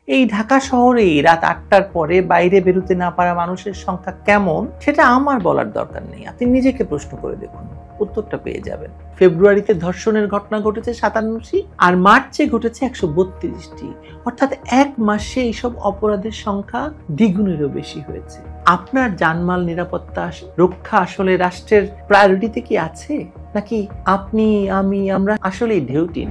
এই ঢাকা শহরে রাত ৮টার পরে বাইরে বেরোতে না পারা মানুষের সংখ্যা কেমন সেটা আমার বলার দরকার নেই। আপনি নিজেকে প্রশ্ন করে দেখুন, উত্তরটা পেয়ে যাবেন। ফেব্রুয়ারিতে ধর্ষণের ঘটনা ঘটেছে ৫৭টি, আর মার্চে ঘটেছে ১৩২টি। অর্থাৎ এক মাসে এইসব অপরাধের সংখ্যা দ্বিগুণেরও বেশি হয়েছে। আপনার জানমাল নিরাপত্তা রক্ষা আসলে রাষ্ট্রের প্রায়োরিটিতে কি আছে, নাকি আপনি আমরা আসলেই ঢেউটিন?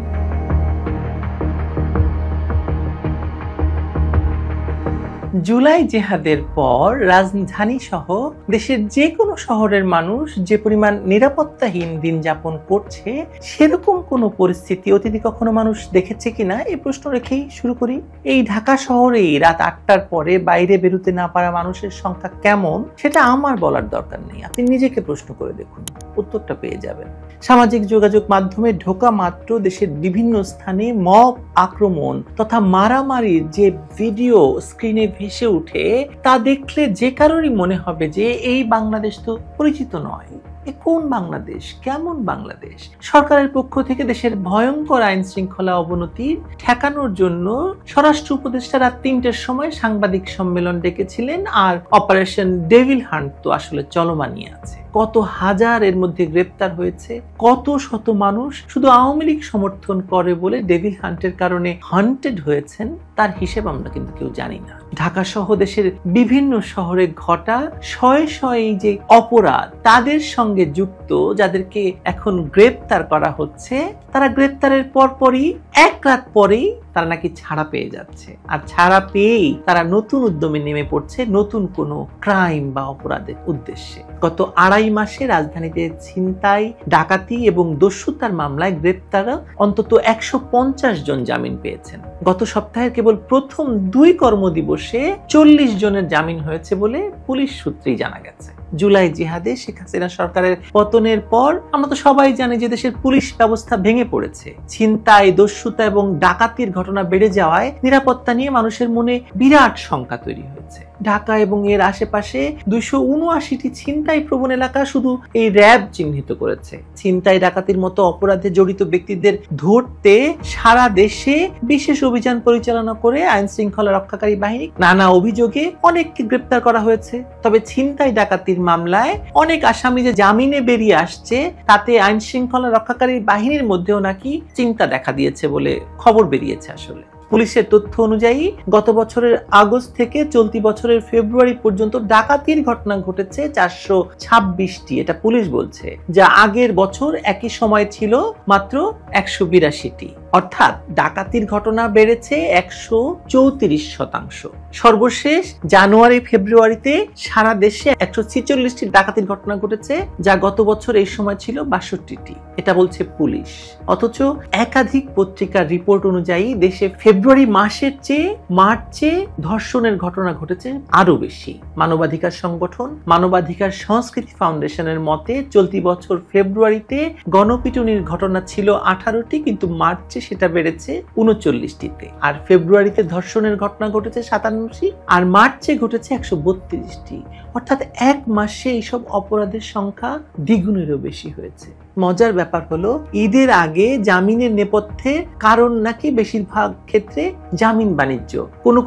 জুলাই জেহাদের পর রাজধানী সহ দেশের যে কোনো শহরের মানুষ যে পরিমাণ নিরাপত্তাহীন দিন যাপন করছে, সেরকম কোনো পরিস্থিতি অতীতে কখনো মানুষ দেখেছে কিনা এই প্রশ্ন রেখেই শুরু করি। এই ঢাকা শহরে রাত ৮টার পরে বাইরে বেরোতে না পারা মানুষের সংখ্যা কেমন সেটা আমার বলার দরকার নেই। আপনি নিজেকে প্রশ্ন করে দেখুন, উত্তরটা পেয়ে যাবেন। সামাজিক যোগাযোগ মাধ্যমে ঢোকা মাত্র দেশের বিভিন্ন স্থানে মব আক্রমণ তথা মারামারির যে ভিডিও স্ক্রিনে ভেসে উঠে, তা দেখলে যে কারোরই মনে হবে যে এই বাংলাদেশ তো পরিচিত নয়। এ কোন বাংলাদেশ, কেমন বাংলাদেশ? সরকারের পক্ষ থেকে দেশের ভয়ঙ্কর আইন শৃঙ্খলা অবনতি ঠেকানোর জন্য স্বরাষ্ট্র উপদেষ্টা রাত ৩টার সময় সাংবাদিক সম্মেলন ডেকেছিলেন, আর অপারেশন ডেভিল হান্ট তো আসলে চলমানই আছে। কত হাজার এর মধ্যে গ্রেপ্তার হয়েছে, কত শত মানুষ শুধু আওয়ামী লীগ সমর্থন করে বলে ডেভিল হান্টের কারণে হান্টেড হয়েছেন, তার হিসেব আমরা কিন্তু কেউ জানি না। ঢাকা সহ দেশের বিভিন্ন শহরে ঘটা শয়ে শয়ে যে অপরাধ, তাদের সঙ্গে যুক্ত যাদেরকে এখন গ্রেপ্তার করা হচ্ছে, তারা গ্রেপ্তারের পরপরই এক রাত পরেই তারা নাকি ছাড়া পেয়ে যাচ্ছে, আর ছাড়া পেয়েই তারা নতুন উদ্যমে নেমে পড়ছে নতুন কোনো ক্রাইম বা অপরাধের উদ্দেশ্যে। গত ২.৫ মাসে রাজধানীতে ছিনতাই, ডাকাতি এবং দস্যুতার মামলায় গ্রেপ্তার অন্তত ১৫০ জন জামিন পেয়েছেন। গত সপ্তাহের কেবল প্রথম ২ কর্মদিবসে ৪০ জনের জামিন হয়েছে বলে পুলিশ সূত্রেই জানা গেছে। জুলাই জিহাদে শেখ হাসিনা সরকারের পতনের পর আমরা তো সবাই জানি যে দেশের পুলিশ ব্যবস্থা ভেঙে পড়েছে। ছিনতাই, দস্যুতা এবং ডাকাতির ঘটনা বেড়ে যাওয়ায় নিরাপত্তা নিয়ে মানুষের মনে বিরাট শঙ্কা তৈরি হয়েছে। ঢাকা এবং এর আশেপাশে ২৭৯টি ছিনতাই প্রবণ এলাকা শুধু এই র্যাব চিহ্নিত করেছে। ছিনতাই, ডাকাতির মতো অপরাধে জড়িত ব্যক্তিদের ধরতে সারা দেশে বিশেষ অভিযান পরিচালনা করে আইন শৃঙ্খলা রক্ষাকারী বাহিনী নানা অভিযোগে অনেককে গ্রেপ্তার করা হয়েছে। তবে ছিনতাই ডাকাতির মামলায় অনেক আসামি যে জামিনে বেরিয়ে আসছে, তাতে আইন শৃঙ্খলা রক্ষাকারী বাহিনীর মধ্যেও নাকি চিন্তা দেখা দিয়েছে বলে খবর বেরিয়েছে। আসলে পুলিশের তথ্য অনুযায়ী গত বছরের আগস্ট থেকে চলতি বছরের ফেব্রুয়ারি পর্যন্ত ডাকাতির ঘটনা ঘটেছে ৪২৬টি, এটা পুলিশ বলছে, যা আগের বছর একই সময় ছিল মাত্র ১৮২টি। অর্থাৎ ডাকাতির ঘটনা বেড়েছে ১৩৪%। সর্বশেষ জানুয়ারি ফেব্রুয়ারিতে সারা দেশে ১৪৬টি ডাকাতির ঘটনা ঘটেছে, যা গত বছর এই সময় ছিল ৬২টি। এটা বলছে পুলিশ। অথচ একাধিক পত্রিকার রিপোর্ট অনুযায়ী দেশে ফেব্রুয়ারি মাসের চেয়ে মার্চে ধর্ষণের ঘটনা ঘটেছে আরো বেশি। মানবাধিকার সংগঠন মানবাধিকার সংস্কৃতি ফাউন্ডেশনের মতে চলতি বছর ফেব্রুয়ারিতে গণপিটুনির ঘটনা ছিল 18টি, কিন্তু মার্চে সেটা বেড়েছে 39টিতে। আর ফেব্রুয়ারিতে ধর্ষণের ঘটনা ঘটেছে 57টি, আর মার্চে ঘটেছে 132টি। অর্থাৎ এক মাসে এইসব অপরাধের সংখ্যা দ্বিগুণেরও বেশি হয়েছে। মজার ব্যাপার হলো, ঈদের আগে জামিনের নেপথ্যে কারণ নাকি বেশিরভাগ ক্ষেত্রে জামিন বাণিজ্য,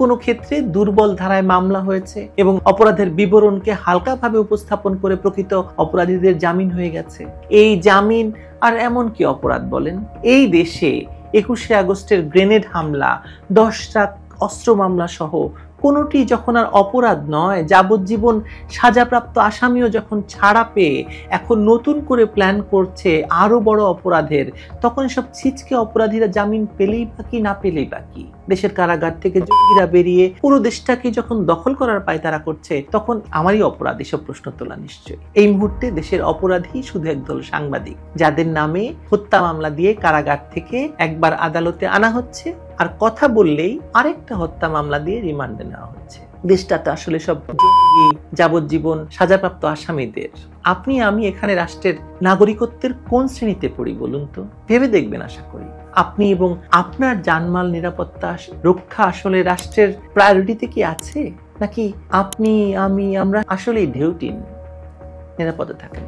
কোনো ক্ষেত্রে দুর্বল ধারায় মামলা হয়েছে এবং অপরাধের বিবরণকে হালকাভাবে উপস্থাপন করে প্রকৃত অপরাধীদের জামিন হয়ে গেছে। এই জামিন আর এমন কি অপরাধ বলেন? এই দেশে ২১শে আগস্টের গ্রেনেড হামলা, 10টা অস্ত্র মামলা সহ কোনোটি যখন আর অপরাধ নয়, যাবজ্জীবন সাজাপ্রাপ্ত আসামিও যখন ছাড়া পেয়ে এখন নতুন করে প্ল্যান করছে আরো বড় অপরাধের, তখন সব ছিচকে অপরাধীরা জামিন পেলেই বাকি, না পেলেই বাকি। দেশের কারাগার থেকে জঙ্গিরা বেরিয়ে পুরো দেশটাকে যখন দখল করার পায়তারা করছে, তখন আমারই অপরাধ এসব প্রশ্ন তোলা নিশ্চয়ই। এই মুহূর্তে দেশের অপরাধী শুধু একদল সাংবাদিক, যাদের নামে হত্যা মামলা দিয়ে কারাগার থেকে একবার আদালতে আনা হচ্ছে, আর কথা বললেই আরেকটা হত্যা মামলা দিয়ে রিমান্ডে নেওয়া হচ্ছে। দেশটাতে আসলে সব জঙ্গি, যাবজ্জীবন সাজাপ্রাপ্ত আসামিদের। আপনি আমি এখানে রাষ্ট্রের নাগরিকত্বের কোন শ্রেণীতে পড়ি বলুন তো? ভেবে দেখবেন। আশা করি আপনি এবং আপনার জানমাল নিরাপত্তা রক্ষা আসলে রাষ্ট্রের প্রায়োরিটিতে কি আছে, নাকি আপনি আমরা আসলেই ঢেউটিন? নিরাপদে থাকেন।